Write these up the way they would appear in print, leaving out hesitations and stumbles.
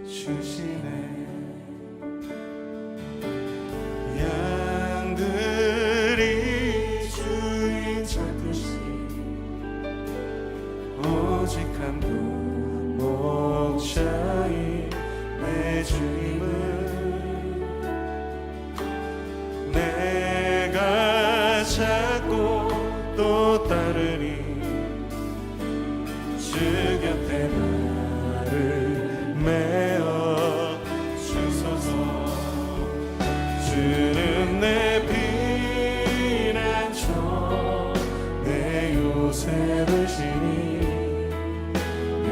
주시네. 양들이 주인 찾듯이 오직 한 분 목자인 내 주님을 내가 찾고 또 따르니 주 곁에 나를 메어 주소서. 주는 내 피난처 내 요새 되시니 내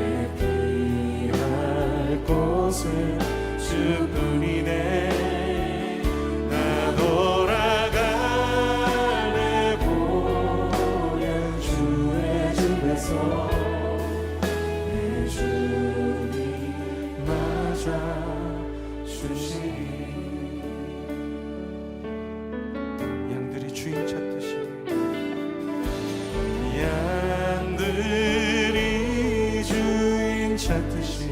피할 곳은 주뿐이네. 나 돌아갈래 보면 주의 집에서 내 주님 맞아 주시니. 양들이 주인 찾듯이 양들이 주인 찾듯이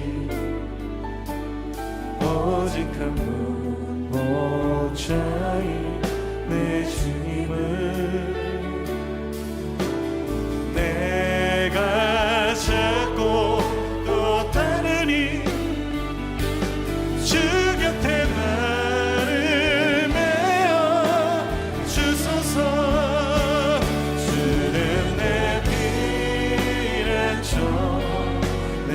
오직 한 분 목자인 내 주님을 내가 찾고 또 따르니 주 곁에 나를 메어 주소서. 주는 내 피난처 내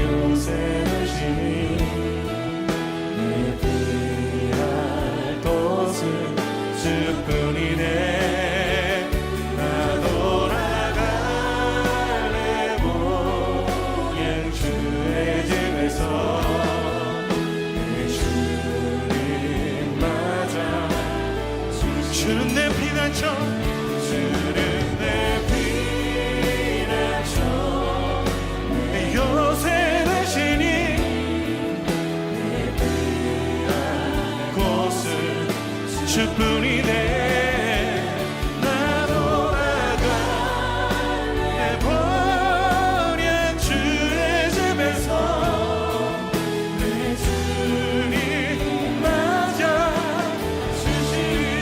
요새 되시니 내 피할 곳은 주뿐이네. 나 돌아갈래 보양 주의 집에서 내 주님 맞아. 주는 내 피난처 주는 내 피난처 내 요새 되시니 내 피할 곳은 주뿐이네. 나 돌아갈래 보양 주의 집에서 내 주님 맞아 주시니.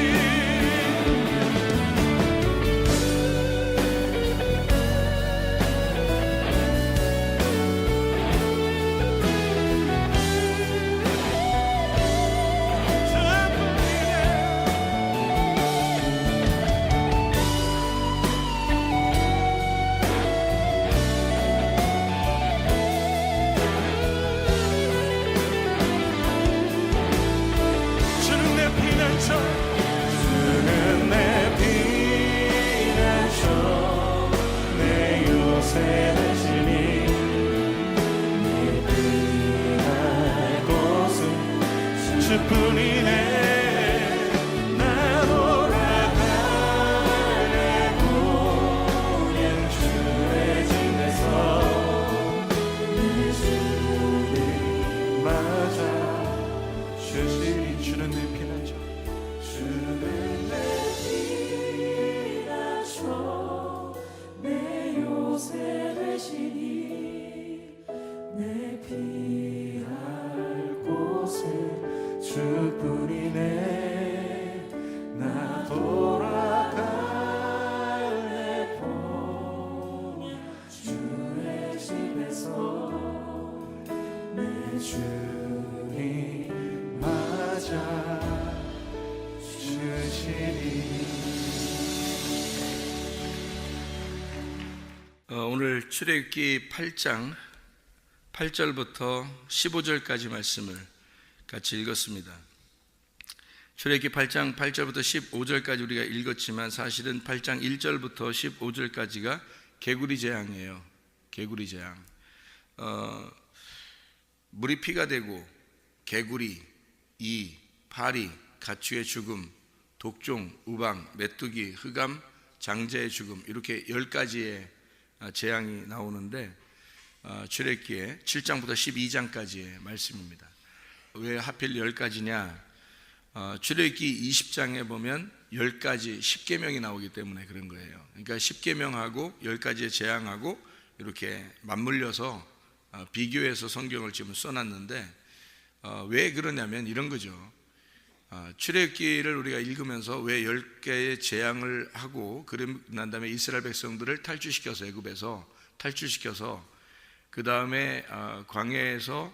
주는 내 피난처 주는 내 피난처 내 요새 되시니 내 피할 곳은 주뿐이네. 나 돌아갈래 보양 주의 집에서 내 주님 맞아 주시니. 주는 내 피난처 주는 내 피난처 내 요새 되시니 내 피할 곳은 주뿐이네. 나 돌아갈래 보면 주의 집에서 내 주님 맞아 주시니. 오늘 출애굽기 8장 8절부터 15절까지 말씀을 같이 읽었습니다. 출애굽기 8장 8절부터 15절까지 우리가 읽었지만 사실은 8장 1절부터 15절까지가 개구리 재앙이에요. 개구리 재앙. 물이 피가 되고 개구리, 이, 파리, 가축의 죽음, 독종, 우방, 메뚜기, 흑암, 장자의 죽음, 이렇게 10가지의 재앙이 나오는데 출애굽기에 7장부터 12장까지의 말씀입니다. 왜 하필 10가지냐? 출애굽기 20장에 보면 10가지 10계명이 나오기 때문에 그런 거예요. 그러니까 10계명하고 10가지의 재앙하고 이렇게 맞물려서 비교해서 성경을 지금 써놨는데 왜 그러냐면 이런 거죠. 출애굽기를 우리가 읽으면서 왜 10개의 재앙을 하고 그러고 난 다음에 이스라엘 백성들을 탈출시켜서 애굽에서 탈출시켜서 그 다음에 광야에서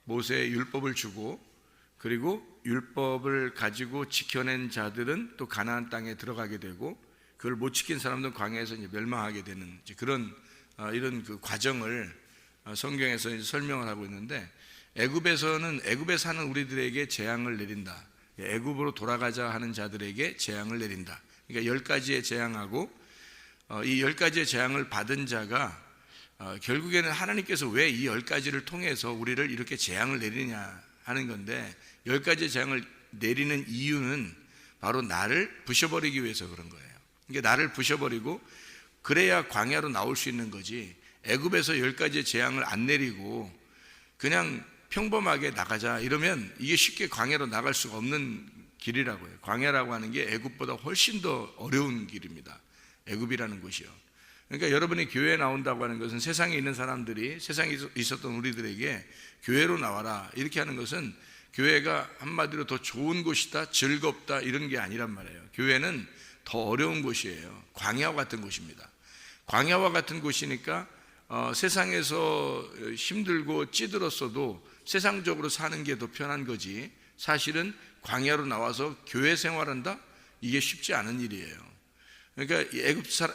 모세의 율법을 주고 그리고 율법을 가지고 지켜낸 자들은 또 가나안 땅에 들어가게 되고 그걸 못 지킨 사람들은 광야에서 이제 멸망하게 되는 이제 그런 이런 그 과정을 성경에서 이제 설명을 하고 있는데 애굽에서는 애굽에 사는 우리들에게 재앙을 내린다. 애굽으로 돌아가자 하는 자들에게 재앙을 내린다. 그러니까 10가지의 재앙하고 이 10가지의 재앙을 받은 자가 결국에는 하나님께서 왜 이 10가지를 통해서 우리를 이렇게 재앙을 내리냐 하는 건데 10가지의 재앙을 내리는 이유는 바로 나를 부셔버리기 위해서 그런 거예요. 그러니까 나를 부셔버리고 그래야 광야로 나올 수 있는 거지 애굽에서 10가지의 재앙을 안 내리고 그냥 평범하게 나가자 이러면 이게 쉽게 광야로 나갈 수가 없는 길이라고요. 광야라고 하는 게 애굽보다 훨씬 더 어려운 길입니다. 애굽이라는 곳이요. 그러니까 여러분이 교회에 나온다고 하는 것은 세상에 있는 사람들이 세상에 있었던 우리들에게 교회로 나와라 이렇게 하는 것은 교회가 한마디로 더 좋은 곳이다 즐겁다 이런 게 아니란 말이에요. 교회는 더 어려운 곳이에요. 광야와 같은 곳입니다. 광야와 같은 곳이니까 세상에서 힘들고 찌들었어도 세상적으로 사는 게 더 편한 거지 사실은 광야로 나와서 교회 생활한다? 이게 쉽지 않은 일이에요. 그러니까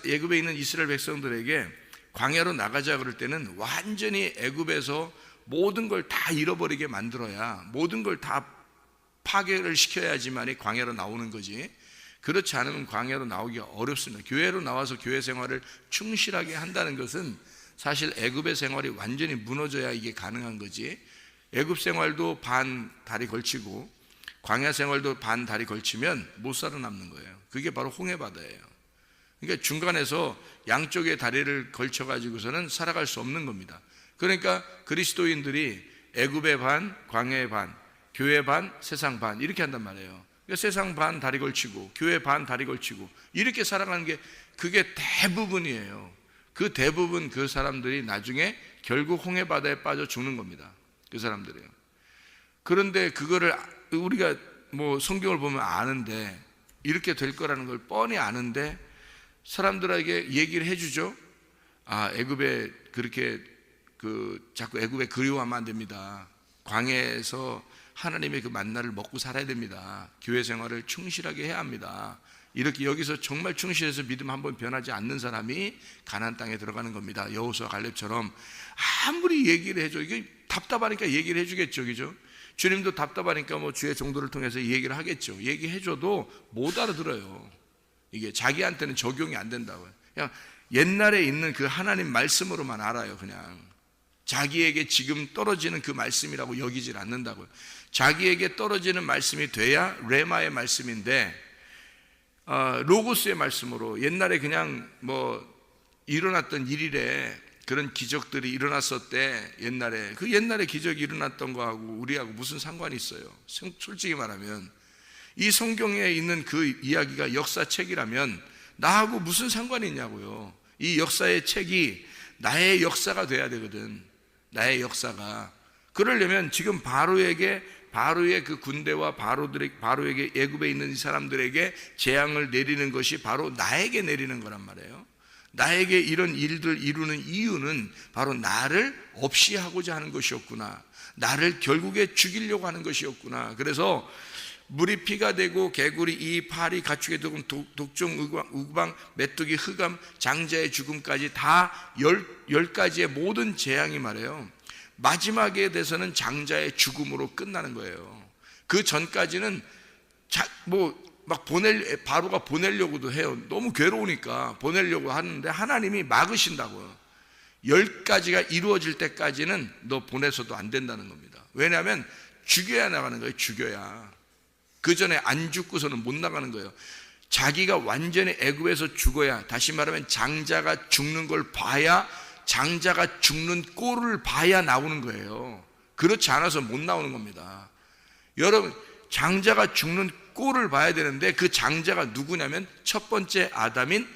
애굽에 있는 이스라엘 백성들에게 광야로 나가자 그럴 때는 완전히 애굽에서 모든 걸 다 잃어버리게 만들어야 모든 걸 다 파괴를 시켜야지만이 광야로 나오는 거지 그렇지 않으면 광야로 나오기가 어렵습니다. 교회로 나와서 교회 생활을 충실하게 한다는 것은 사실 애굽의 생활이 완전히 무너져야 이게 가능한 거지 애굽 생활도 반 다리 걸치고 광야 생활도 반 다리 걸치면 못 살아남는 거예요. 그게 바로 홍해바다예요. 그러니까 중간에서 양쪽의 다리를 걸쳐가지고서는 살아갈 수 없는 겁니다. 그러니까 그리스도인들이 애굽의 반, 광야의 반, 교회 반, 세상 반 이렇게 한단 말이에요. 그러니까 세상 반 다리 걸치고 교회 반 다리 걸치고 이렇게 살아가는 게 그게 대부분이에요. 그 대부분 그 사람들이 나중에 결국 홍해바다에 빠져 죽는 겁니다. 그 사람들이요. 그런데 그거를 우리가 뭐 성경을 보면 아는데 이렇게 될 거라는 걸 뻔히 아는데 사람들에게 얘기를 해주죠. 애굽에 그렇게 자꾸 애굽에 그리워하면 안 됩니다. 광야에서 하나님의 그 만나를 먹고 살아야 됩니다. 교회 생활을 충실하게 해야 합니다. 이렇게 여기서 정말 충실해서 믿음 한번 변하지 않는 사람이 가나안 땅에 들어가는 겁니다. 여호수아 갈렙처럼 아무리 얘기를 해줘 이게 답답하니까 얘기를 해주겠죠, 그죠? 주님도 답답하니까 뭐 주의 정도를 통해서 얘기를 하겠죠. 얘기해줘도 못 알아들어요. 이게 자기한테는 적용이 안 된다고요. 그냥 옛날에 있는 그 하나님 말씀으로만 알아요. 그냥 자기에게 지금 떨어지는 그 말씀이라고 여기질 않는다고요. 자기에게 떨어지는 말씀이 돼야 레마의 말씀인데 로고스의 말씀으로 옛날에 그냥 뭐 일어났던 일이래 그런 기적들이 일어났었대. 옛날에 기적이 일어났던 거하고 우리하고 무슨 상관이 있어요? 솔직히 말하면 이 성경에 있는 그 이야기가 역사책이라면 나하고 무슨 상관이 있냐고요. 이 역사의 책이 나의 역사가 돼야 되거든. 나의 역사가. 그러려면 지금 바로의 그 군대와 바로에게 애굽에 있는 이 사람들에게 재앙을 내리는 것이 바로 나에게 내리는 거란 말이에요. 나에게 이런 일들 이루는 이유는 바로 나를 없이 하고자 하는 것이었구나. 나를 결국에 죽이려고 하는 것이었구나. 그래서 물이 피가 되고 개구리 이 파리 가축의 죽음 독종 우방 메뚜기 흑암 장자의 죽음까지 다 10가지의 모든 재앙이 말해요. 마지막에 대해서는 장자의 죽음으로 끝나는 거예요. 그 전까지는 바로가 보내려고도 해요. 너무 괴로우니까 보내려고 하는데 하나님이 막으신다고요. 10가지가 이루어질 때까지는 너 보내서도 안 된다는 겁니다. 왜냐하면 죽여야 나가는 거예요. 죽여야. 그 전에 안 죽고서는 못 나가는 거예요. 자기가 완전히 애굽에서 죽어야, 다시 말하면 장자가 죽는 걸 봐야, 장자가 죽는 꼴을 봐야 나오는 거예요. 그렇지 않아서 못 나오는 겁니다. 여러분, 장자가 죽는 꼴을 봐야 되는데 그 장자가 누구냐면 첫 번째 아담인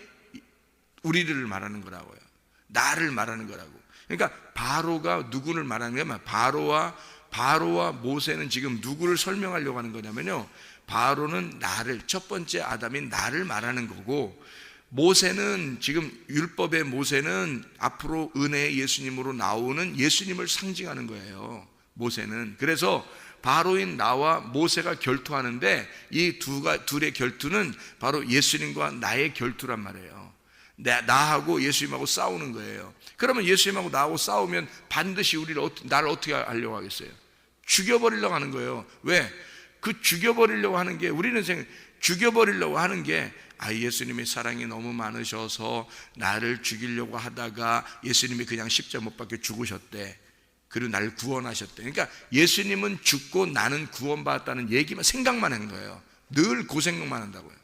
우리를 말하는 거라고요. 나를 말하는 거라고. 그러니까 바로가 누구를 말하는 거냐면 바로와 바로와 모세는 지금 누구를 설명하려고 하는 거냐면요, 바로는 나를, 첫 번째 아담인 나를 말하는 거고, 모세는 지금 율법의 모세는 앞으로 은혜의 예수님으로 나오는 예수님을 상징하는 거예요. 모세는. 그래서 바로인 나와 모세가 결투하는데 이 둘의 결투는 바로 예수님과 나의 결투란 말이에요. 나하고 예수님하고 싸우는 거예요. 그러면 예수님하고 나하고 싸우면 반드시 나를 어떻게 하려고 하겠어요? 죽여버리려고 하는 거예요. 왜? 그 죽여버리려고 하는 게, 우리는 죽여버리려고 하는 게, 예수님의 사랑이 너무 많으셔서 나를 죽이려고 하다가 예수님이 그냥 십자가 못 박혀 죽으셨대. 그리고 나를 구원하셨대. 그러니까 예수님은 죽고 나는 구원받았다는 얘기만, 생각만 한 거예요. 늘 고생만 한다고요.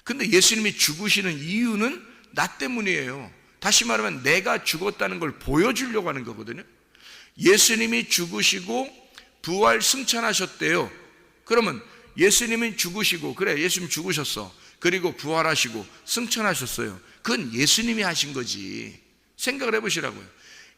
근데 예수님이 죽으시는 이유는 나 때문이에요. 다시 말하면 내가 죽었다는 걸 보여주려고 하는 거거든요. 예수님이 죽으시고 부활 승천하셨대요. 그러면 예수님이 죽으시고, 그래, 예수님 죽으셨어. 그리고 부활하시고 승천하셨어요. 그건 예수님이 하신 거지. 생각을 해보시라고요.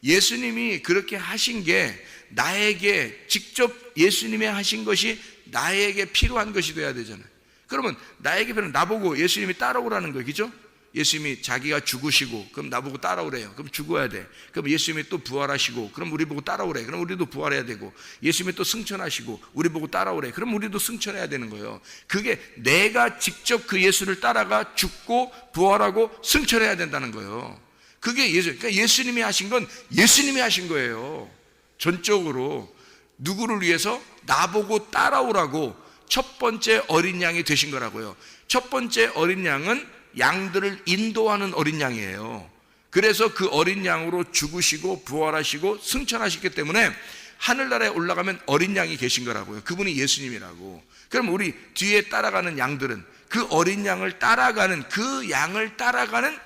예수님이 그렇게 하신 게 나에게 직접 예수님이 하신 것이 나에게 필요한 것이 돼야 되잖아요. 그러면 나에게 필요한, 나보고 예수님이 따라오라는 거예요. 그죠? 예수님이 자기가 죽으시고 그럼 나보고 따라오래요. 그럼 죽어야 돼. 그럼 예수님이 또 부활하시고 그럼 우리 보고 따라오래. 그럼 우리도 부활해야 되고, 예수님이 또 승천하시고 우리 보고 따라오래. 그럼 우리도 승천해야 되는 거예요. 그게 내가 직접 그 예수를 따라가 죽고 부활하고 승천해야 된다는 거예요. 그게 그러니까 예수님이 하신 건 예수님이 하신 거예요. 전적으로 누구를 위해서? 나보고 따라오라고 첫 번째 어린 양이 되신 거라고요. 첫 번째 어린 양은 양들을 인도하는 어린 양이에요. 그래서 그 어린 양으로 죽으시고 부활하시고 승천하셨기 때문에 하늘나라에 올라가면 어린 양이 계신 거라고요. 그분이 예수님이라고. 그럼 우리 뒤에 따라가는 양들은 그 어린 양을 따라가는, 그 양을 따라가는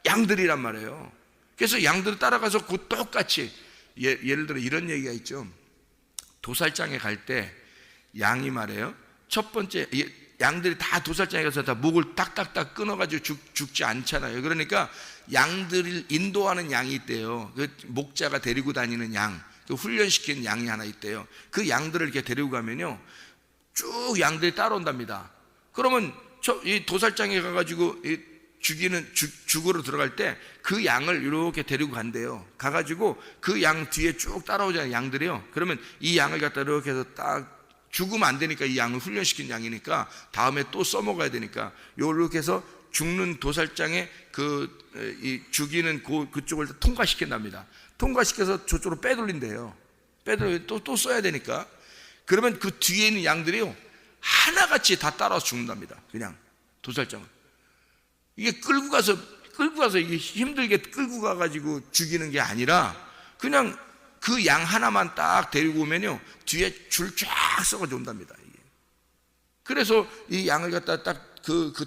양들이란 말이에요. 그래서 양들을 따라가서 그 똑같이, 예를 들어 이런 얘기가 있죠. 도살장에 갈 때 양이 말이에요, 첫 번째 양들이 다 도살장에 가서 다 목을 딱딱딱 끊어가지고 죽지 않잖아요. 그러니까 양들을 인도하는 양이 있대요. 그 목자가 데리고 다니는 양, 그 훈련시킨 양이 하나 있대요. 그 양들을 이렇게 데리고 가면요, 쭉 양들이 따라온답니다. 그러면 이 도살장에 가가지고 죽으러 들어갈 때 그 양을 이렇게 데리고 간대요. 가가지고 그 양 뒤에 쭉 따라오잖아요, 양들이요. 그러면 이 양을 갖다 이렇게 해서 딱, 죽으면 안 되니까, 이 양을 훈련시킨 양이니까 다음에 또 써먹어야 되니까 요렇게 해서 죽는 도살장에 죽이는 그쪽을 통과시킨답니다. 통과시켜서 저쪽으로 빼돌린대요. 또 써야 되니까. 그러면 그 뒤에 있는 양들이요, 하나같이 다 따라와서 죽는답니다. 그냥 도살장을. 이게 끌고 가서 이게 힘들게 끌고 가가지고 죽이는 게 아니라 그냥 그 양 하나만 딱 데리고 오면요, 뒤에 줄 쫙 썩어져 온답니다. 이게. 그래서 이 양을 갖다 딱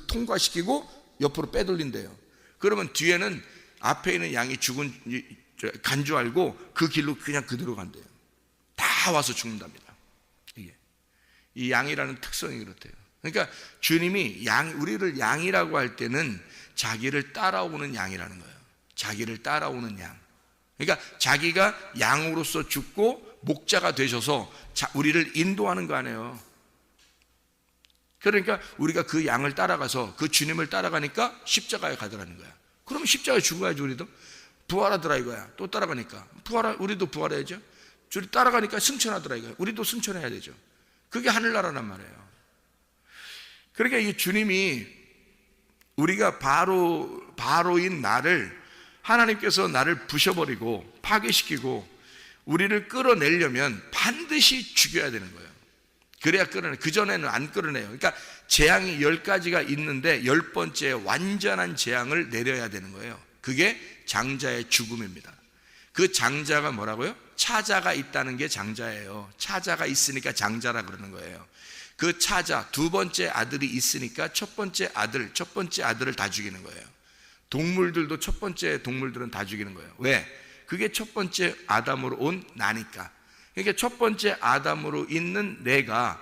통과시키고 옆으로 빼돌린대요. 그러면 뒤에는 앞에 있는 양이 죽은 간 줄 알고 그 길로 그냥 그대로 간대요. 다 와서 죽는답니다. 이게. 이 양이라는 특성이 그렇대요. 그러니까 주님이 우리를 양이라고 할 때는 자기를 따라오는 양이라는 거예요. 자기를 따라오는 양. 그러니까 자기가 양으로서 죽고 목자가 되셔서 우리를 인도하는 거 아니에요. 그러니까 우리가 그 양을 따라가서 그 주님을 따라가니까 십자가에 가더라는 거야. 그러면 십자가에 죽어야지. 우리도 부활하더라 이거야. 또 따라가니까 우리도 부활해야죠. 우리 따라가니까 승천하더라 이거야. 우리도 승천해야 되죠. 그게 하늘나라란 말이에요. 그러니까 이 주님이, 우리가 바로인 나를, 하나님께서 나를 부셔버리고 파괴시키고 우리를 끌어내려면 반드시 죽여야 되는 거예요. 그래야 끌어내. 그전에는 안 끌어내요. 그러니까 재앙이 10가지가 있는데 10번째 완전한 재앙을 내려야 되는 거예요. 그게 장자의 죽음입니다. 그 장자가 뭐라고요? 차자가 있다는 게 장자예요. 차자가 있으니까 장자라 그러는 거예요. 그 차자, 두 번째 아들이 있으니까 첫 번째 아들을 다 죽이는 거예요. 동물들도 첫 번째 동물들은 다 죽이는 거예요. 왜? 그게 첫 번째 아담으로 온 나니까. 그러니까 첫 번째 아담으로 있는 내가,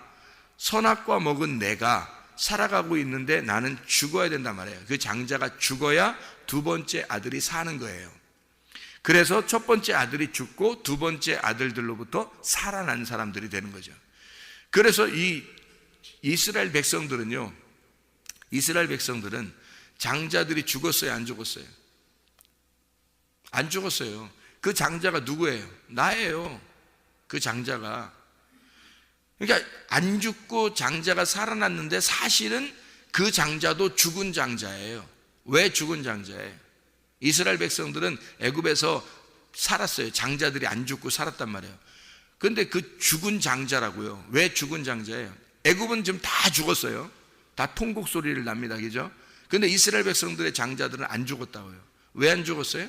선악과 먹은 내가 살아가고 있는데 나는 죽어야 된단 말이에요. 그 장자가 죽어야 두 번째 아들이 사는 거예요. 그래서 첫 번째 아들이 죽고 두 번째 아들들로부터 살아난 사람들이 되는 거죠. 그래서 이 이스라엘 백성들은 장자들이 죽었어요, 안 죽었어요? 안 죽었어요. 그 장자가 누구예요? 나예요. 그 장자가. 그러니까 안 죽고 장자가 살아났는데 사실은 그 장자도 죽은 장자예요. 왜 죽은 장자예요? 이스라엘 백성들은 애굽에서 살았어요. 장자들이 안 죽고 살았단 말이에요. 그런데 그 죽은 장자라고요. 왜 죽은 장자예요? 애굽은 지금 다 죽었어요. 다 통곡 소리를 납니다, 그죠? 그런데 이스라엘 백성들의 장자들은 안 죽었다고요. 왜 안 죽었어요?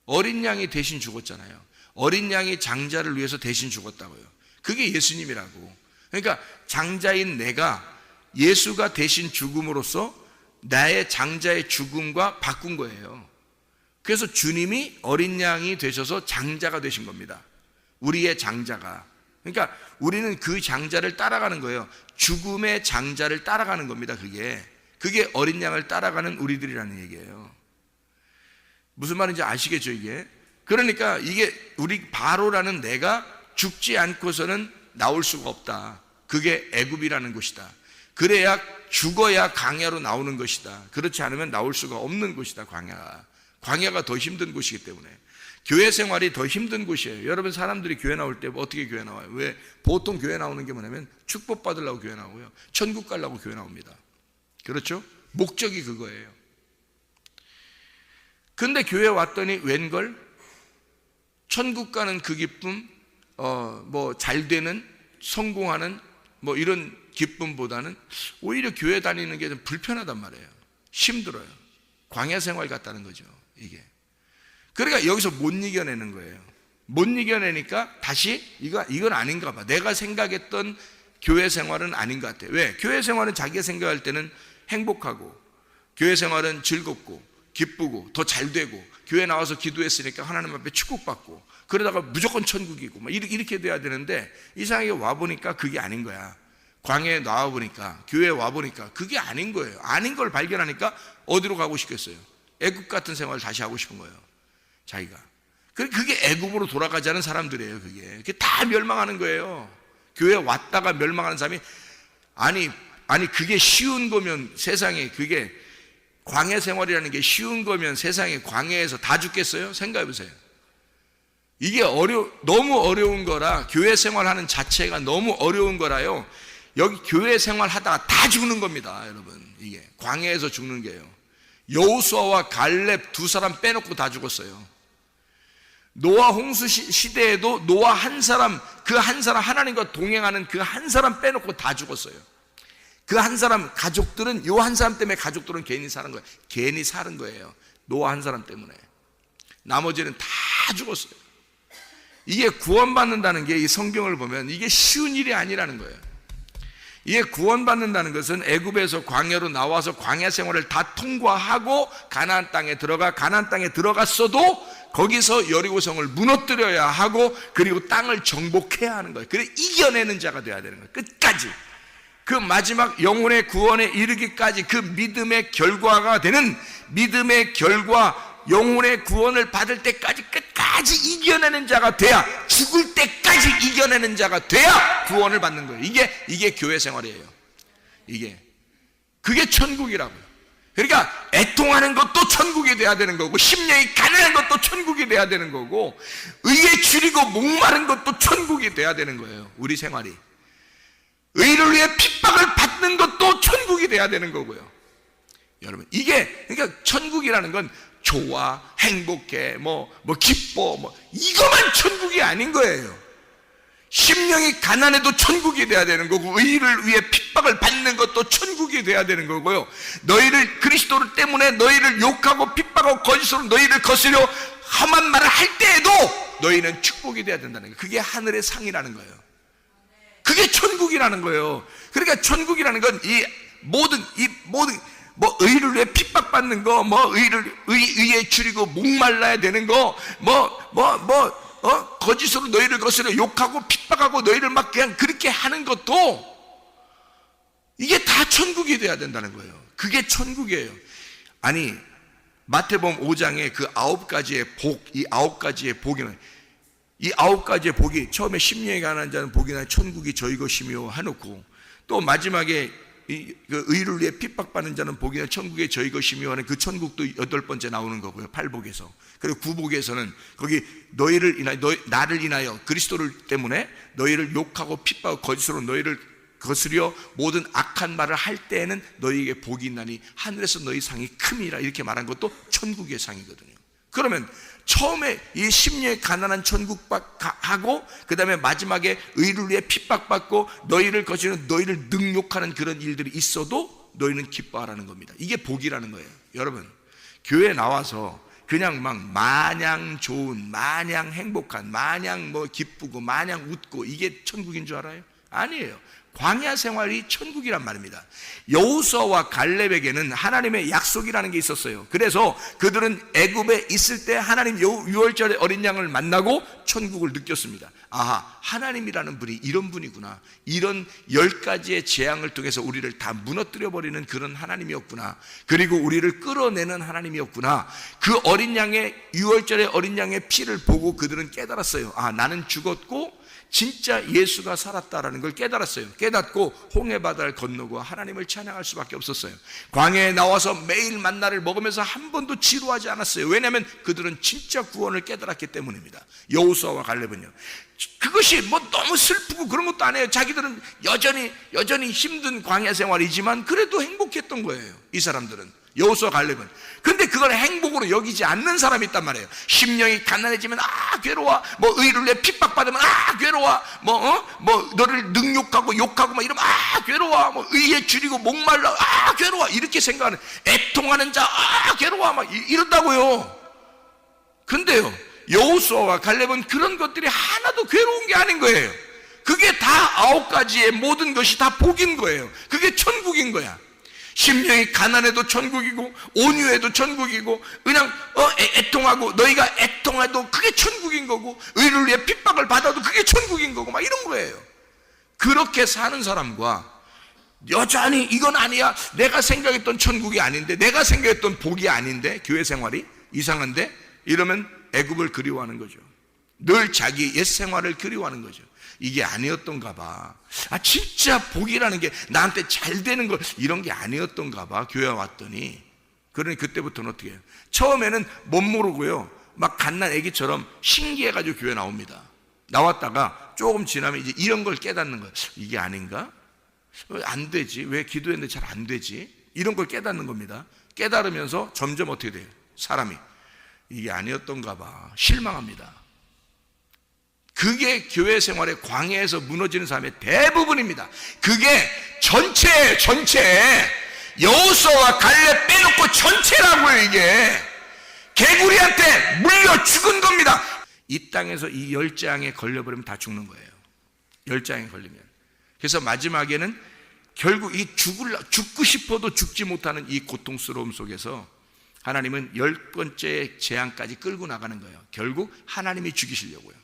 어린 양이 대신 죽었잖아요. 어린 양이 장자를 위해서 대신 죽었다고요. 그게 예수님이라고. 그러니까 장자인 내가 예수가 대신 죽음으로써 나의 장자의 죽음과 바꾼 거예요. 그래서 주님이 어린 양이 되셔서 장자가 되신 겁니다. 우리의 장자가. 그러니까 우리는 그 장자를 따라가는 거예요. 죽음의 장자를 따라가는 겁니다. 그게 어린 양을 따라가는 우리들이라는 얘기예요. 무슨 말인지 아시겠죠, 이게? 그러니까 이게 우리 바로라는 내가 죽지 않고서는 나올 수가 없다. 그게 애굽이라는 곳이다. 그래야 죽어야 광야로 나오는 것이다. 그렇지 않으면 나올 수가 없는 곳이다, 광야가. 광야가 더 힘든 곳이기 때문에. 교회 생활이 더 힘든 곳이에요. 여러분, 사람들이 교회 나올 때 어떻게 교회 나와요? 왜? 보통 교회 나오는 게 뭐냐면 축복 받으려고 교회 나오고요, 천국 가려고 교회 나옵니다. 그렇죠? 목적이 그거예요. 근데 교회 왔더니 웬걸? 천국 가는 그 기쁨, 잘 되는, 성공하는 이런 기쁨보다는 오히려 교회 다니는 게 좀 불편하단 말이에요. 힘들어요. 광야 생활 같다는 거죠, 이게. 그러니까 여기서 못 이겨내는 거예요. 못 이겨내니까 다시 이건 아닌가 봐. 내가 생각했던 교회 생활은 아닌 것 같아. 왜? 교회 생활은 자기가 생각할 때는 행복하고, 교회 생활은 즐겁고 기쁘고 더 잘 되고, 교회 나와서 기도했으니까 하나님 앞에 축복받고, 그러다가 무조건 천국이고 이렇게 돼야 되는데, 이상하게 와보니까 그게 아닌 거야. 광야에 나와보니까, 교회에 와보니까 그게 아닌 거예요. 아닌 걸 발견하니까 어디로 가고 싶겠어요? 애굽 같은 생활을 다시 하고 싶은 거예요, 자기가. 그게 애굽으로 돌아가자는 사람들이에요. 그게 다 멸망하는 거예요. 교회 왔다가 멸망하는 사람이, 아니 그게 쉬운 거면 세상에, 그게 광야 생활이라는 게 쉬운 거면 세상에 광야에서 다 죽겠어요? 생각해 보세요. 이게 너무 어려운 거라, 교회 생활하는 자체가 너무 어려운 거라요. 여기 교회 생활 하다가 다 죽는 겁니다, 여러분. 이게 광야에서 죽는 게요. 여호수아와 갈렙 두 사람 빼놓고 다 죽었어요. 노아 홍수 시대에도 노아 한 사람, 그 한 사람, 하나님과 동행하는 그 한 사람 빼놓고 다 죽었어요. 그 한 사람, 가족들은, 요 한 사람 때문에 가족들은 괜히 사는 거예요. 괜히 사는 거예요. 노아 한 사람 때문에. 나머지는 다 죽었어요. 이게 구원받는다는 게, 이 성경을 보면 이게 쉬운 일이 아니라는 거예요. 이게 구원받는다는 것은 애굽에서 광야로 나와서 광야 생활을 다 통과하고 가나안 땅에 들어갔어도 거기서 여리고성을 무너뜨려야 하고, 그리고 땅을 정복해야 하는 거예요. 그래 이겨내는 자가 돼야 되는 거예요. 끝까지. 그 마지막 영혼의 구원에 이르기까지 그 믿음의 결과가 되는, 믿음의 결과, 영혼의 구원을 받을 때까지 끝까지 이겨내는 자가 돼야, 죽을 때까지 이겨내는 자가 돼야 구원을 받는 거예요. 이게 교회 생활이에요. 그게 천국이라고요. 그러니까 애통하는 것도 천국이 돼야 되는 거고, 심령이 가난한 것도 천국이 돼야 되는 거고, 의에 줄이고 목마른 것도 천국이 돼야 되는 거예요. 우리 생활이. 의를 위해 핍박을 받는 것도 천국이 돼야 되는 거고요. 여러분, 그러니까 천국이라는 건 좋아, 행복해, 기뻐, 이거만 천국이 아닌 거예요. 심령이 가난해도 천국이 돼야 되는 거고, 의를 위해 핍박을 받는 것도 천국이 돼야 되는 거고요. 그리스도 때문에 너희를 욕하고 핍박하고 거짓으로 너희를 거스려 험한 말을 할 때에도 너희는 축복이 돼야 된다는 거예요. 그게 하늘의 상이라는 거예요. 그게 천국이라는 거예요. 그러니까 천국이라는 건 이 모든 의를 위해 핍박받는 거, 의에 줄이고 목말라야 되는 거, 거짓으로 너희를 거스려 욕하고 핍박하고 너희를 막 그냥 그렇게 하는 것도, 이게 다 천국이 돼야 된다는 거예요. 그게 천국이에요. 아니, 마태복음 5장에 그 9가지의 복, 이 9가지의 복이는, 이 9가지의 복이 처음에 심령이 가난한 자는 복이나 천국이 저희 것이며 해놓고, 또 마지막에 그 의를 위해 핍박받는 자는 복이나 천국이 저희 것이며 하는 그 천국도 8번째 나오는 거고요. 8복에서. 그리고 9복에서는 거기 너희를 인하여, 나를 인하여 그리스도를 때문에 너희를 욕하고 핍박하고 거짓으로 너희를 거스려 모든 악한 말을 할 때에는 너희에게 복이 있나니 하늘에서 너희 상이 큼이라, 이렇게 말한 것도 천국의 상이거든요. 그러면 처음에 이 심령의 가난한 천국하고 그 다음에 마지막에 의를 위해 핍박받고 너희를 거스르는 너희를 능욕하는 그런 일들이 있어도 너희는 기뻐하라는 겁니다. 이게 복이라는 거예요. 여러분, 교회 나와서 그냥 막 마냥 좋은, 마냥 행복한, 마냥 뭐 기쁘고 마냥 웃고 이게 천국인 줄 알아요? 아니에요. 광야 생활이 천국이란 말입니다. 여호수아와 갈렙에게는 하나님의 약속이라는 게 있었어요. 그래서 그들은 애굽에 있을 때 하나님 유월절에 어린 양을 만나고 천국을 느꼈습니다. 아하, 하나님이라는 분이 이런 분이구나. 이런 10가지의 재앙을 통해서 우리를 다 무너뜨려버리는 그런 하나님이었구나. 그리고 우리를 끌어내는 하나님이었구나. 그 어린 양의, 유월절의 어린 양의 피를 보고 그들은 깨달았어요. 아, 나는 죽었고 진짜 예수가 살았다라는 걸 깨달았어요. 깨닫고 홍해바다를 건너고 하나님을 찬양할 수밖에 없었어요. 광야에 나와서 매일 만나를 먹으면서 한 번도 지루하지 않았어요. 왜냐하면 그들은 진짜 구원을 깨달았기 때문입니다. 여호수아와 갈렙은요. 그것이 뭐 너무 슬프고 그런 것도 아니에요. 자기들은 여전히 힘든 광야 생활이지만 그래도 행복했던 거예요. 이 사람들은, 여호수아 갈렙은. 근데 그걸 행복으로 여기지 않는 사람이 있단 말이에요. 심령이 가난해지면 괴로워. 뭐 의를 위해 핍박받으면 괴로워. 뭐 너를 능욕하고 욕하고 막 이러면 괴로워. 뭐 의에 줄이고 목말라 괴로워. 이렇게 생각하는, 애통하는 자 괴로워 막 이런다고요. 근데요, 여호수아와 갈렙은 그런 것들이 하나도 괴로운 게 아닌 거예요. 그게 다 9가지의 모든 것이 다 복인 거예요. 그게 천국인 거야. 심령이 가난해도 천국이고 온유해도 천국이고 그냥 애통하고 너희가 애통해도 그게 천국인 거고 의를 위해 핍박을 받아도 그게 천국인 거고 막 이런 거예요. 그렇게 사는 사람과 여전히 이건 아니야, 내가 생각했던 천국이 아닌데, 내가 생각했던 복이 아닌데, 교회 생활이 이상한데, 이러면 애굽을 그리워하는 거죠. 늘 자기 옛 생활을 그리워하는 거죠. 이게 아니었던가 봐. 진짜 복이라는 게 나한테 잘 되는 거 이런 게 아니었던가 봐. 교회 왔더니. 그러니 그때부터는 어떻게 해요? 처음에는 못 모르고요, 막 갓난 애기처럼 신기해가지고 교회 나옵니다. 나왔다가 조금 지나면 이제 이런 걸 깨닫는 거예요. 이게 아닌가? 왜 안 되지? 왜 기도했는데 잘 안 되지? 이런 걸 깨닫는 겁니다. 깨달으면서 점점 어떻게 돼요? 사람이 이게 아니었던가 봐. 실망합니다. 그게 교회 생활의 광야에서 무너지는 사람의 대부분입니다. 그게 전체예요, 전체. 여호수아와 갈렙 빼놓고 전체라고요. 이게 개구리한테 물려 죽은 겁니다. 이 땅에서 이 10재앙에 걸려버리면 다 죽는 거예요. 10재앙에 걸리면. 그래서 마지막에는 결국 이 죽고 싶어도 죽지 못하는 이 고통스러움 속에서 하나님은 10번째 재앙까지 끌고 나가는 거예요. 결국 하나님이 죽이시려고요.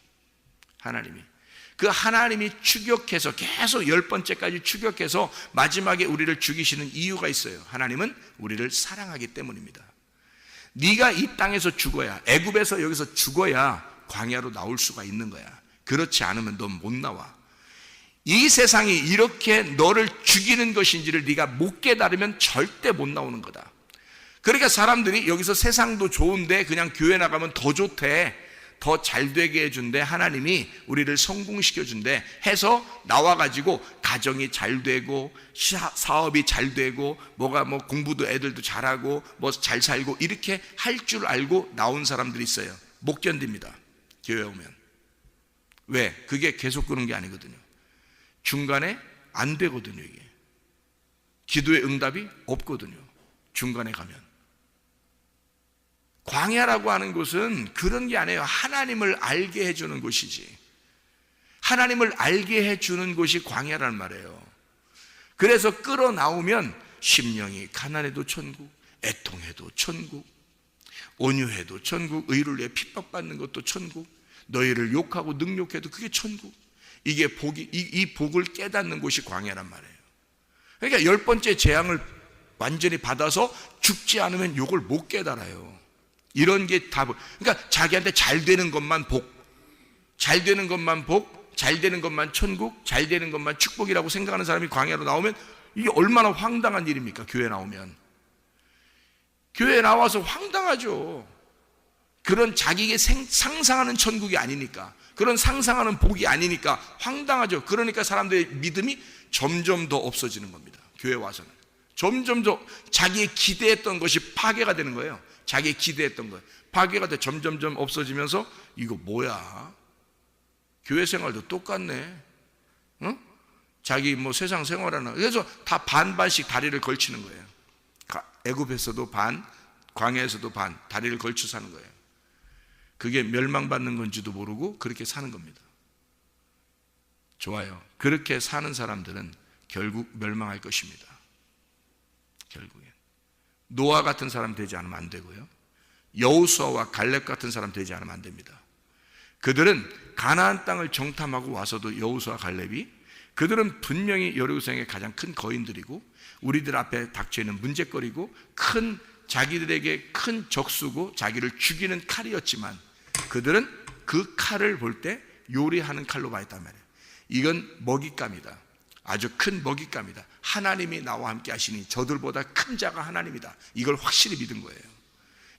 하나님이 추격해서 계속 10번째까지 추격해서 마지막에 우리를 죽이시는 이유가 있어요. 하나님은 우리를 사랑하기 때문입니다. 네가 이 땅에서 죽어야, 애굽에서 여기서 죽어야 광야로 나올 수가 있는 거야. 그렇지 않으면 넌 못 나와. 이 세상이 이렇게 너를 죽이는 것인지를 네가 못 깨달으면 절대 못 나오는 거다. 그러니까 사람들이 여기서 세상도 좋은데 그냥 교회 나가면 더 좋대, 더 잘 되게 해준대, 하나님이 우리를 성공시켜준대 해서 나와가지고 가정이 잘 되고 사업이 잘 되고 뭐가 뭐 공부도 애들도 잘하고 뭐 잘 살고 이렇게 할 줄 알고 나온 사람들이 있어요. 못 견딥니다, 교회 오면. 왜? 그게 계속 그런 게 아니거든요. 중간에 안 되거든요. 이게 기도의 응답이 없거든요, 중간에 가면. 광야라고 하는 곳은 그런 게 아니에요. 하나님을 알게 해주는 곳이지. 하나님을 알게 해주는 곳이 광야란 말이에요. 그래서 끌어나오면 심령이 가난해도 천국, 애통해도 천국, 온유해도 천국, 의를 위해 핍박받는 것도 천국, 너희를 욕하고 능욕해도 그게 천국. 이게 복이, 이 복을 깨닫는 곳이 광야란 말이에요. 그러니까 10번째 재앙을 완전히 받아서 죽지 않으면 이걸 못 깨달아요. 이런 게 다, 그러니까 자기한테 잘 되는 것만 복, 잘 되는 것만 복, 잘 되는 것만 천국, 잘 되는 것만 축복이라고 생각하는 사람이 광야로 나오면 이게 얼마나 황당한 일입니까? 교회 나오면. 교회 나와서 황당하죠. 그런 자기에게 상상하는 천국이 아니니까, 그런 상상하는 복이 아니니까 황당하죠. 그러니까 사람들의 믿음이 점점 더 없어지는 겁니다. 교회 와서는 점점 더 자기의 기대했던 것이 파괴가 되는 거예요. 자기의 기대했던 것 파괴가 돼 점점점 없어지면서 이거 뭐야? 교회 생활도 똑같네. 응? 자기 뭐 세상 생활하나. 그래서 다 반반씩 다리를 걸치는 거예요. 애굽에서도 반, 광야에서도 반, 다리를 걸쳐 사는 거예요. 그게 멸망받는 건지도 모르고 그렇게 사는 겁니다. 좋아요. 그렇게 사는 사람들은 결국 멸망할 것입니다. 결국엔 노아 같은 사람 되지 않으면 안 되고요, 여호수아와 갈렙 같은 사람 되지 않으면 안 됩니다. 그들은 가나안 땅을 정탐하고 와서도 여호수아 갈렙이, 그들은 분명히 여리고성의 가장 큰 거인들이고 우리들 앞에 닥쳐있는 문제거리고 큰 자기들에게 큰 적수고 자기를 죽이는 칼이었지만 그들은 그 칼을 볼 때 요리하는 칼로 봤단 말이에요. 이건 먹잇감이다. 아주 큰 먹잇감이다. 하나님이 나와 함께 하시니 저들보다 큰 자가 하나님이다. 이걸 확실히 믿은 거예요.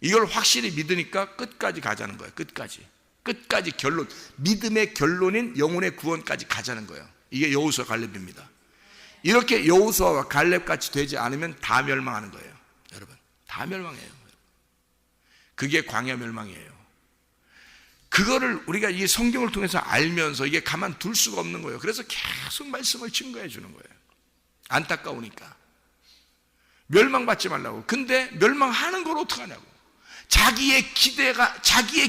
이걸 확실히 믿으니까 끝까지 가자는 거예요. 끝까지 결론, 믿음의 결론인 영혼의 구원까지 가자는 거예요. 이게 여호수아 갈렙입니다. 이렇게 여호수아와 갈렙같이 되지 않으면 다 멸망하는 거예요. 여러분, 다 멸망해요. 그게 광야 멸망이에요. 그거를 우리가 이 성경을 통해서 알면서 이게 가만 둘 수가 없는 거예요. 그래서 계속 말씀을 증거해 주는 거예요. 안타까우니까 멸망받지 말라고. 근데 멸망하는 걸 어떡하냐고. 자기의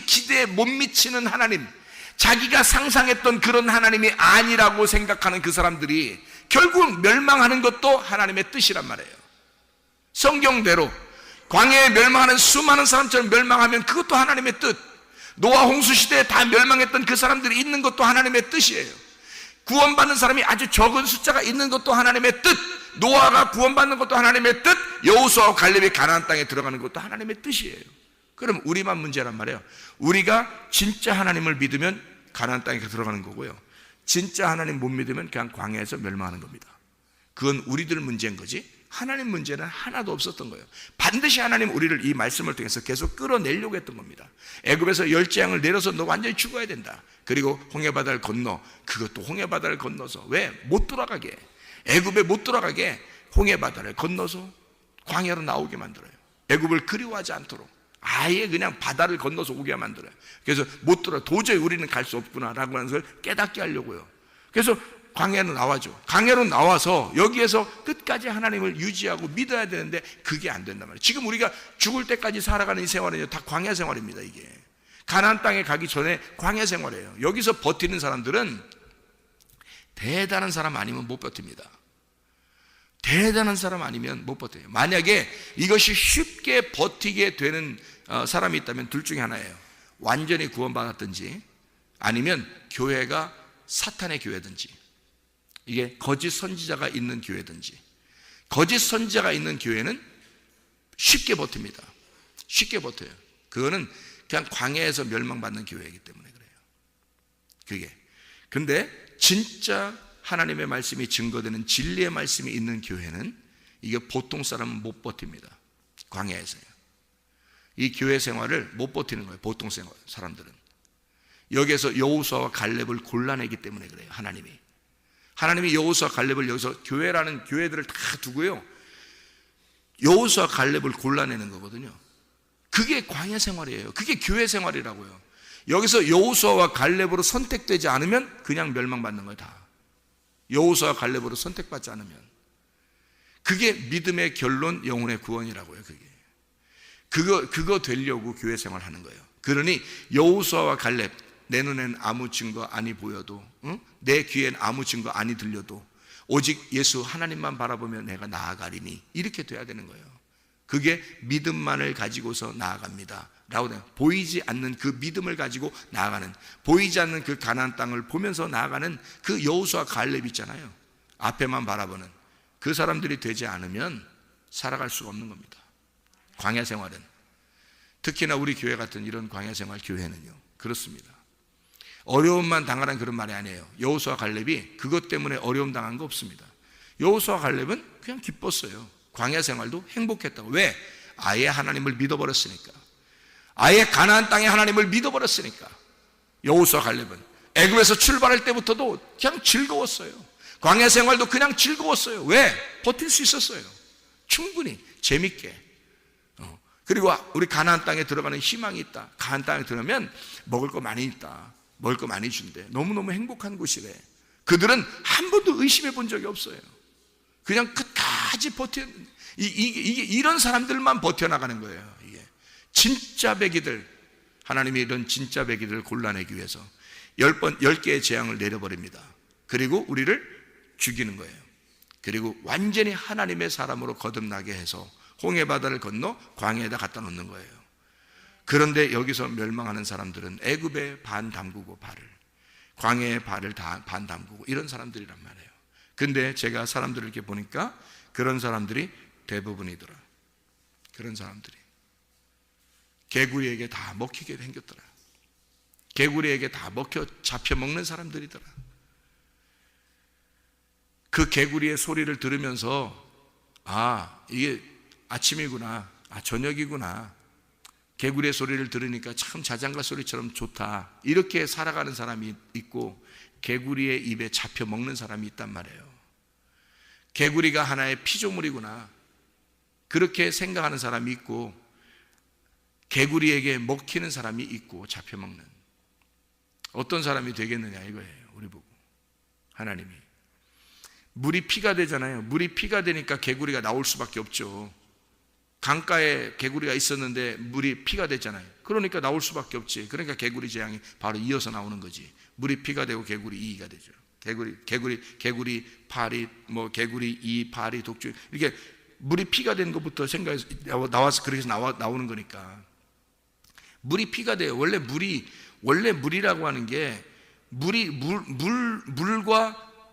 기대에 못 미치는 하나님, 자기가 상상했던 그런 하나님이 아니라고 생각하는 그 사람들이 결국 멸망하는 것도 하나님의 뜻이란 말이에요. 성경대로 광야에 멸망하는 수많은 사람처럼 멸망하면 그것도 하나님의 뜻. 노아 홍수 시대에 다 멸망했던 그 사람들이 있는 것도 하나님의 뜻이에요. 구원받는 사람이 아주 적은 숫자가 있는 것도 하나님의 뜻. 노아가 구원받는 것도 하나님의 뜻. 여호수아와 갈렙이 가나안 땅에 들어가는 것도 하나님의 뜻이에요. 그럼 우리만 문제란 말이에요. 우리가 진짜 하나님을 믿으면 가나안 땅에 들어가는 거고요, 진짜 하나님 못 믿으면 그냥 광야에서 멸망하는 겁니다. 그건 우리들 문제인 거지 하나님 문제는 하나도 없었던 거예요. 반드시 하나님 우리를 이 말씀을 통해서 계속 끌어내려고 했던 겁니다. 애굽에서 열재앙을 내려서 너 완전히 죽어야 된다. 그리고 홍해바다를 건너, 그것도 홍해바다를 건너서 왜? 못 돌아가게, 애굽에 못 돌아가게 홍해바다를 건너서 광야로 나오게 만들어요. 애굽을 그리워하지 않도록 아예 그냥 바다를 건너서 오게 만들어요. 그래서 못 들어, 도저히 우리는 갈 수 없구나라고 하는 걸 깨닫게 하려고요. 그래서 광야로 나와죠. 광야로 나와서 여기에서 끝까지 하나님을 유지하고 믿어야 되는데 그게 안 된단 말이에요. 지금 우리가 죽을 때까지 살아가는 이 생활은 다 광야 생활입니다. 이게 가나안 땅에 가기 전에 광야 생활이에요. 여기서 버티는 사람들은 대단한 사람 아니면 못 버팁니다. 대단한 사람 아니면 못 버텨요. 만약에 이것이 쉽게 버티게 되는 사람이 있다면 둘 중에 하나예요. 완전히 구원받았든지 아니면 교회가 사탄의 교회든지, 이게 거짓 선지자가 있는 교회든지. 거짓 선지자가 있는 교회는 쉽게 버팁니다. 쉽게 버텨요. 그거는 그냥 광야에서 멸망받는 교회이기 때문에 그래요. 그게. 근데 진짜 하나님의 말씀이 증거되는 진리의 말씀이 있는 교회는 이게 보통 사람은 못 버팁니다. 광야에서요. 이 교회 생활을 못 버티는 거예요. 보통 사람들은. 여기에서 여호수아와 갈렙을 골라내기 때문에 그래요. 하나님이 여호수아 갈렙을 여기서 교회라는 교회들을 다 두고요, 여호수아 갈렙을 골라내는 거거든요. 그게 광야 생활이에요. 그게 교회 생활이라고요. 여기서 여호수아와 갈렙으로 선택되지 않으면 그냥 멸망받는 거예요. 다 여호수아와 갈렙으로 선택받지 않으면. 그게 믿음의 결론, 영혼의 구원이라고요. 그거 되려고 교회 생활 하는 거예요. 그러니 여호수아와 갈렙, 내 눈엔 아무 증거 아니 보여도, 내 귀엔 아무 증거 아니 들려도 오직 예수 하나님만 바라보며 내가 나아가리니, 이렇게 돼야 되는 거예요. 그게 믿음만을 가지고서 나아갑니다 라고 해요. 보이지 않는 그 믿음을 가지고 나아가는, 보이지 않는 그 가나안 땅을 보면서 나아가는 그 여호수아 갈렙 있잖아요. 앞에만 바라보는 그 사람들이 되지 않으면 살아갈 수가 없는 겁니다. 광야 생활은. 특히나 우리 교회 같은 이런 광야 생활 교회는요, 그렇습니다. 어려움만 당하라는 그런 말이 아니에요. 여호수아 갈렙이 그것 때문에 어려움 당한 거 없습니다. 여호수아 갈렙은 그냥 기뻤어요. 광야 생활도 행복했다고. 왜? 아예 하나님을 믿어버렸으니까. 아예 가나안 땅에 하나님을 믿어버렸으니까. 여호수아 갈렙은 애굽에서 출발할 때부터도 그냥 즐거웠어요. 광야 생활도 그냥 즐거웠어요. 왜? 버틸 수 있었어요. 충분히 재밌게. 그리고 우리 가나안 땅에 들어가는 희망이 있다. 가나안 땅에 들어가면 먹을 거 많이 있다. 먹을 거 많이 준대. 너무너무 행복한 곳이래. 그들은 한 번도 의심해 본 적이 없어요. 그냥 끝까지 이런 사람들만 버텨나가는 거예요. 이게 진짜 배기들, 하나님이 이런 진짜 배기들을 골라내기 위해서 10개의 재앙을 내려버립니다. 그리고 우리를 죽이는 거예요. 그리고 완전히 하나님의 사람으로 거듭나게 해서 홍해 바다를 건너 광야에다 갖다 놓는 거예요. 그런데 여기서 멸망하는 사람들은 애굽에 반 담그고 발을, 광야에 발을 반 담그고 이런 사람들이란 말이에요. 근데 제가 사람들을 이렇게 보니까 그런 사람들이 대부분이더라. 그런 사람들이 개구리에게 다 먹히게 생겼더라. 개구리에게 다 먹혀 잡혀 먹는 사람들이더라. 그 개구리의 소리를 들으면서 이게 아침이구나, 저녁이구나, 개구리의 소리를 들으니까 참 자장가 소리처럼 좋다, 이렇게 살아가는 사람이 있고, 개구리의 입에 잡혀 먹는 사람이 있단 말이에요. 개구리가 하나의 피조물이구나, 그렇게 생각하는 사람이 있고, 개구리에게 먹히는 사람이 있고 잡혀 먹는, 어떤 사람이 되겠느냐 이거예요. 우리 보고 하나님이 물이 피가 되잖아요. 물이 피가 되니까 개구리가 나올 수밖에 없죠. 강가에 개구리가 있었는데 물이 피가 됐잖아요. 그러니까 나올 수밖에 없지. 그러니까 개구리 재앙이 바로 이어서 나오는 거지. 물이 피가 되고 개구리 이가 되죠. 개구리 파리, 개구리 이 파리 독주, 이렇게 물이 피가 된 것부터 생각해서 나와서 그렇게 나오는 거니까. 물이 피가 돼요. 원래 물이라고 하는 게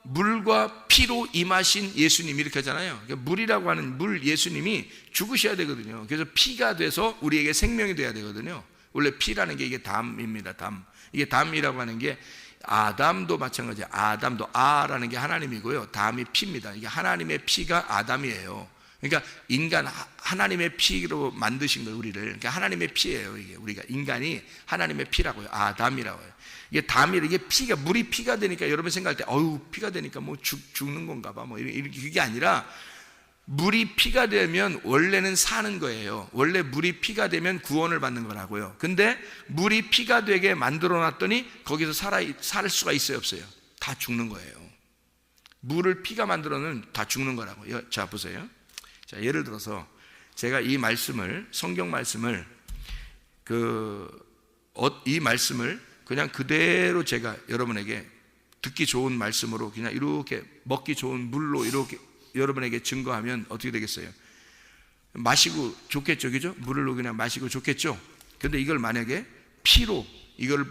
물과 피로 임하신 예수님, 이렇게 하잖아요. 그러니까 물이라고 하는 예수님이 죽으셔야 되거든요. 그래서 피가 돼서 우리에게 생명이 돼야 되거든요. 원래 피라는 게 이게 담입니다. 담. 이게 담이라고 하는 게 아담도 마찬가지예요. 아담도 아라는 게 하나님이고요. 담이 피입니다. 이게 하나님의 피가 아담이에요. 그러니까 인간 하나님의 피로 만드신 거예요, 우리를. 그러니까 하나님의 피예요. 이게 우리가 인간이 하나님의 피라고요. 아담이라고 해요. 이게 이게 피가, 물이 피가 되니까 여러분 생각할 때 피가 되니까 죽는 건가 봐, 이게 아니라, 물이 피가 되면 원래는 사는 거예요. 원래 물이 피가 되면 구원을 받는 거라고요. 근데 물이 피가 되게 만들어 놨더니 거기서 살 수가 있어요, 없어요? 다 죽는 거예요. 물을 피가 만들어는 다 죽는 거라고요. 자, 보세요. 자, 예를 들어서 제가 이 말씀을, 성경 말씀을, 이 말씀을 그냥 그대로 제가 여러분에게 듣기 좋은 말씀으로 그냥 이렇게 먹기 좋은 물로 이렇게 여러분에게 증거하면 어떻게 되겠어요? 마시고 좋겠죠, 그죠? 물을 그냥 마시고 좋겠죠? 근데 이걸 만약에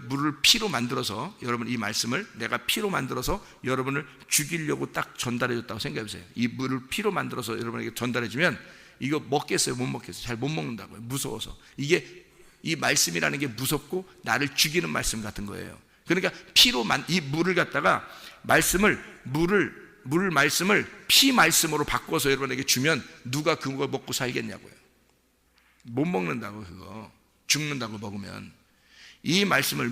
물을 피로 만들어서, 여러분 이 말씀을 내가 피로 만들어서 여러분을 죽이려고 딱 전달해 줬다고 생각해 보세요. 이 물을 피로 만들어서 여러분에게 전달해 주면 이거 먹겠어요, 못 먹겠어요? 잘 못 먹는다고요. 무서워서. 이 말씀이라는 게 무섭고 나를 죽이는 말씀 같은 거예요. 그러니까 이 물을 갖다가 물 말씀을 피 말씀으로 바꿔서 여러분에게 주면 누가 그거 먹고 살겠냐고요. 못 먹는다고, 그거. 죽는다고 먹으면. 이 말씀을,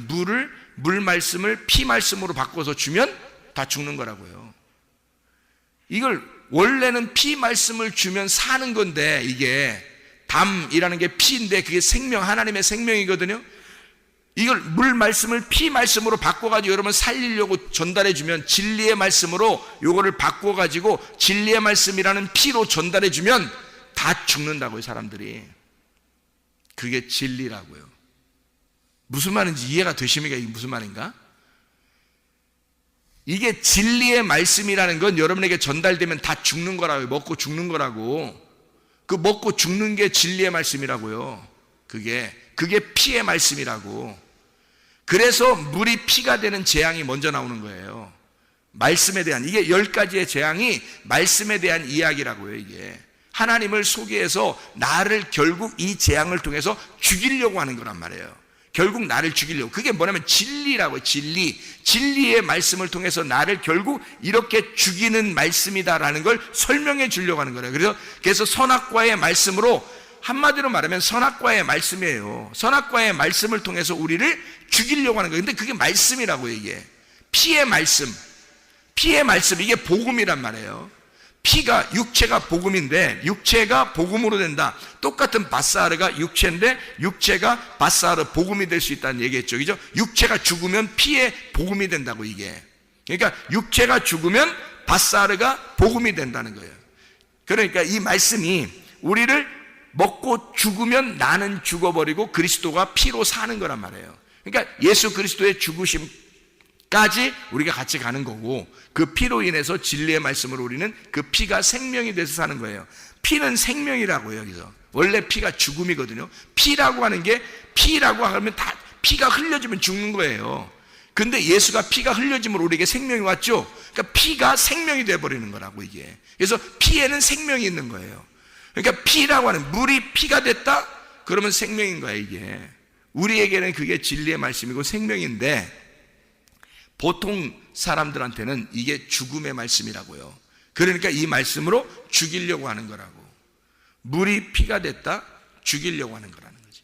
물 말씀을 피 말씀으로 바꿔서 주면 다 죽는 거라고요. 이걸 원래는 피 말씀을 주면 사는 건데, 이게 담이라는 게 피인데 그게 하나님의 생명이거든요. 이걸 물 말씀을 피 말씀으로 바꿔가지고 여러분 살리려고 전달해주면, 진리의 말씀으로 요거를 바꿔가지고 진리의 말씀이라는 피로 전달해주면 다 죽는다고요, 사람들이. 그게 진리라고요. 무슨 말인지 이해가 되십니까? 이게 무슨 말인가? 이게 진리의 말씀이라는 건 여러분에게 전달되면 다 죽는 거라고요. 먹고 죽는 거라고. 그 먹고 죽는 게 진리의 말씀이라고요. 그게 피의 말씀이라고. 그래서 물이 피가 되는 재앙이 먼저 나오는 거예요. 말씀에 대한, 이게 10가지의 재앙이 말씀에 대한 이야기라고요. 이게 하나님을 소개해서 나를 결국 이 재앙을 통해서 죽이려고 하는 거란 말이에요. 결국 나를 죽이려고. 그게 뭐냐면 진리라고요. 진리의 말씀을 통해서 나를 결국 이렇게 죽이는 말씀이다라는 걸 설명해 주려고 하는 거예요. 그래서 선악과의 말씀으로, 한마디로 말하면 선악과의 말씀이에요. 선악과의 말씀을 통해서 우리를 죽이려고 하는 거예요. 근데 그게 말씀이라고요. 이게 피의 말씀, 이게 복음이란 말이에요. 피가, 육체가 복음인데 육체가 복음으로 된다. 똑같은 바사르가 육체인데 육체가 바사르 복음이 될 수 있다는 얘기했죠. 그죠? 육체가 죽으면 피의 복음이 된다고. 이게 그러니까 육체가 죽으면 바사르가 복음이 된다는 거예요. 그러니까 이 말씀이 우리를 먹고 죽으면 나는 죽어버리고 그리스도가 피로 사는 거란 말이에요. 그러니까 예수 그리스도의 죽으심까지 우리가 같이 가는 거고, 그 피로 인해서 진리의 말씀으로 우리는 그 피가 생명이 돼서 사는 거예요. 피는 생명이라고요. 여기서 원래 피가 죽음이거든요. 피라고 하는 게, 피라고 하면 다 피가 흘려지면 죽는 거예요. 근데 예수가 피가 흘려짐으로 우리에게 생명이 왔죠. 그러니까 피가 생명이 돼버리는 거라고 이게. 그래서 피에는 생명이 있는 거예요. 그러니까 피라고 하는, 물이 피가 됐다? 그러면 생명인 거예요. 이게 우리에게는 그게 진리의 말씀이고 생명인데, 보통 사람들한테는 이게 죽음의 말씀이라고요. 그러니까 이 말씀으로 죽이려고 하는 거라고. 물이 피가 됐다? 죽이려고 하는 거라는 거지.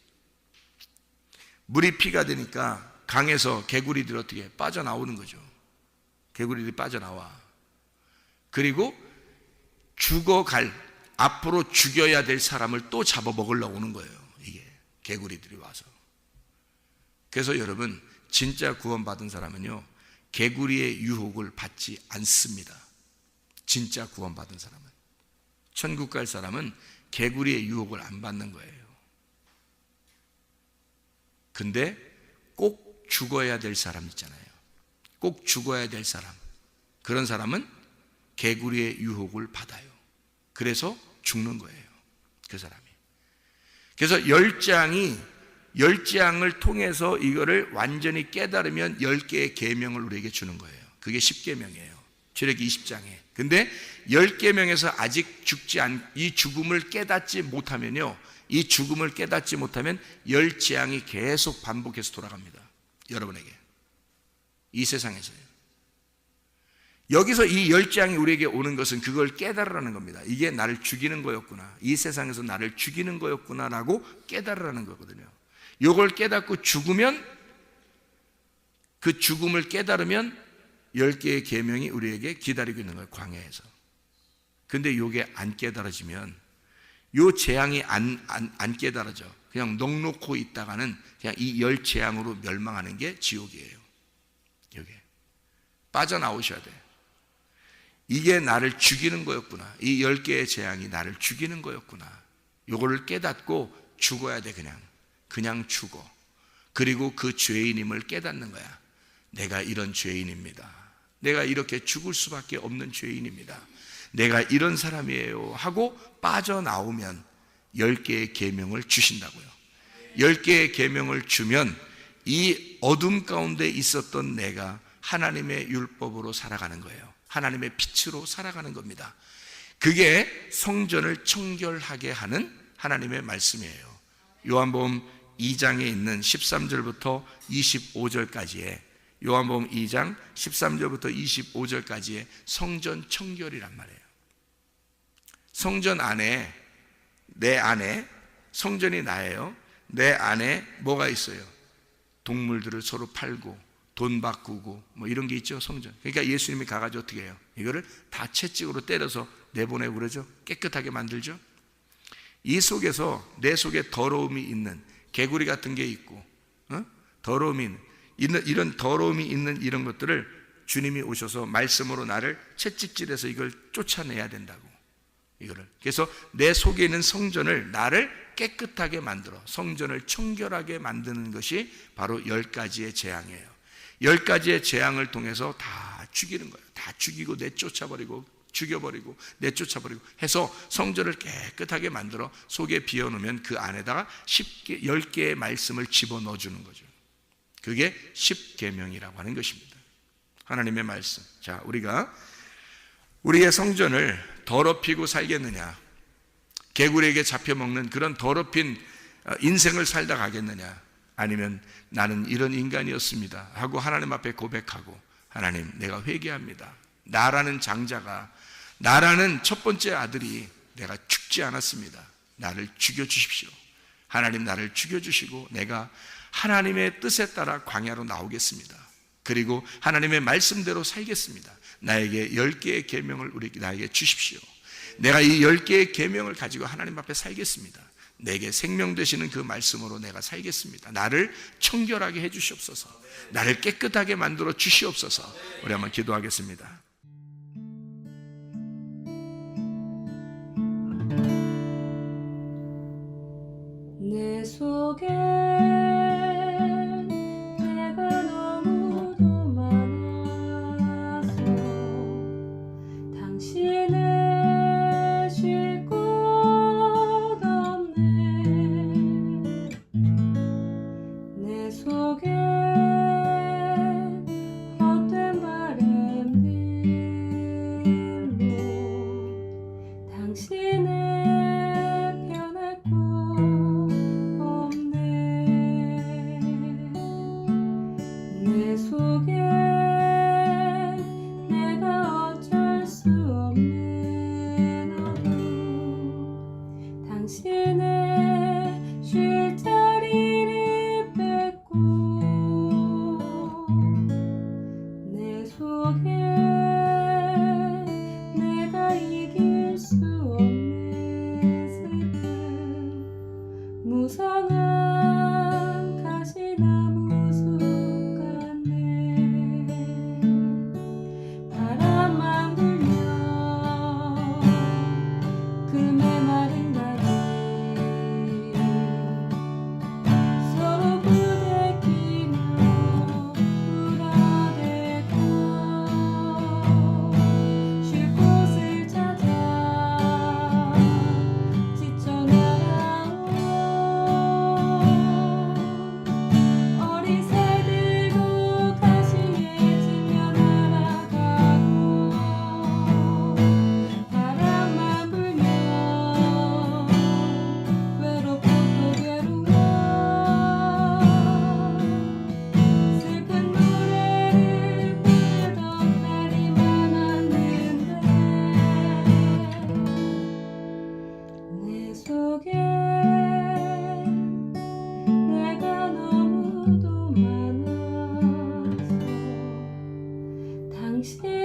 물이 피가 되니까 강에서 개구리들이 어떻게 빠져나오는 거죠. 개구리들이 빠져나와. 그리고 죽어갈, 앞으로 죽여야 될 사람을 또 잡아먹으려고 오는 거예요. 이게 개구리들이 와서. 그래서 여러분, 진짜 구원받은 사람은요, 개구리의 유혹을 받지 않습니다. 진짜 구원받은 사람은, 천국 갈 사람은 개구리의 유혹을 안 받는 거예요. 근데 꼭 죽어야 될 사람 있잖아요. 꼭 죽어야 될 사람, 그런 사람은 개구리의 유혹을 받아요. 그래서 죽는 거예요, 그 사람이. 그래서 10장을 통해서 이거를 완전히 깨달으면 10개의 계명을 우리에게 주는 거예요. 그게 10계명이에요. 출애굽기 20장에. 근데 10계명에서 아직 이 죽음을 깨닫지 못하면요, 이 죽음을 깨닫지 못하면 10재앙이 계속 반복해서 돌아갑니다. 여러분에게, 이 세상에서요. 여기서 이 10재앙이 우리에게 오는 것은 그걸 깨달으라는 겁니다. 이게 나를 죽이는 거였구나, 이 세상에서 나를 죽이는 거였구나 라고 깨달으라는 거거든요. 이걸 깨닫고 죽으면, 그 죽음을 깨달으면 10개의 계명이 우리에게 기다리고 있는 거예요, 광야에서. 근데 이게 안 깨달아지면, 이 재앙이 안 깨달아져, 그냥 넋놓고 있다가는 그냥 이 10재앙으로 멸망하는 게 지옥이에요. 여기에 빠져나오셔야 돼. 이게 나를 죽이는 거였구나, 이 10개의 재앙이 나를 죽이는 거였구나, 이거를 깨닫고 죽어야 돼. 그냥 죽어. 그리고 그 죄인임을 깨닫는 거야. 내가 이런 죄인입니다. 내가 이렇게 죽을 수밖에 없는 죄인입니다. 내가 이런 사람이에요 하고 빠져나오면 10개의 계명을 주신다고요. 10개의 계명을 주면 이 어둠 가운데 있었던 내가 하나님의 율법으로 살아가는 거예요. 하나님의 빛으로 살아가는 겁니다. 그게 성전을 청결하게 하는 하나님의 말씀이에요. 요한복음 2장에 있는 13절부터 25절까지의, 요한복음 2장 13절부터 25절까지의 성전 청결이란 말이에요. 성전 안에, 내 안에, 성전이 나예요. 내 안에 뭐가 있어요? 동물들을 서로 팔고 돈 바꾸고 뭐 이런 게 있죠, 성전. 그러니까 예수님이 가가지고 어떻게 해요? 이거를 다 채찍으로 때려서 내보내고 그러죠. 깨끗하게 만들죠. 이 속에서, 내 속에 더러움이 있는, 개구리 같은 게 있고, 더러움이 있는, 이런 더러움이 있는 이런 것들을 주님이 오셔서 말씀으로 나를 채찍질해서 이걸 쫓아내야 된다고. 이거를. 그래서 내 속에 있는 성전을, 나를 깨끗하게 만들어 성전을 청결하게 만드는 것이 바로 10가지의 재앙이에요. 10가지의 재앙을 통해서 다 죽이는 거예요. 다 죽이고 내쫓아버리고 죽여버리고 내쫓아버리고 해서 성전을 깨끗하게 만들어 속에 비워놓으면 그 안에다가 10개의 말씀을 집어넣어 주는 거죠. 그게 10계명이라고 하는 것입니다. 하나님의 말씀. 자, 우리가 우리의 성전을 더럽히고 살겠느냐? 개구리에게 잡혀먹는 그런 더럽힌 인생을 살다 가겠느냐? 아니면 나는 이런 인간이었습니다 하고 하나님 앞에 고백하고, 하나님, 내가 회개합니다. 나라는 장자가, 나라는 첫 번째 아들이 내가 죽지 않았습니다. 나를 죽여주십시오. 하나님, 나를 죽여주시고 내가 하나님의 뜻에 따라 광야로 나오겠습니다. 그리고 하나님의 말씀대로 살겠습니다. 나에게 10개의 계명을 나에게 주십시오. 내가 이 10개의 계명을 가지고 하나님 앞에 살겠습니다. 내게 생명 되시는 그 말씀으로 내가 살겠습니다. 나를 청결하게 해 주시옵소서. 나를 깨끗하게 만들어 주시옵소서. 우리 한번 기도하겠습니다. 내 속에 내가 너무도 많아서 당신을 쉴 곳 없네. 내 속에 헛된 바램들로 당신을 변할 곳 내 속에 내가 어쩔 수 없는 어둠, 당신의 쉴 자리를 뺏고 내 속에 내가 이길 수 없는 슬픔, 무성한 가시나무 바람만 불면 그 메마른 다리 서로 부대끼며 울어대고 쉴 곳을 찾아 지쳐 날아온 어리새 들고 가시에 지며 날아가고 바람만 불면 외롭고 또 괴로워 슬픈 노래를 부르던 날이 많았는데 내 속에 내가 너무도 많아서 당신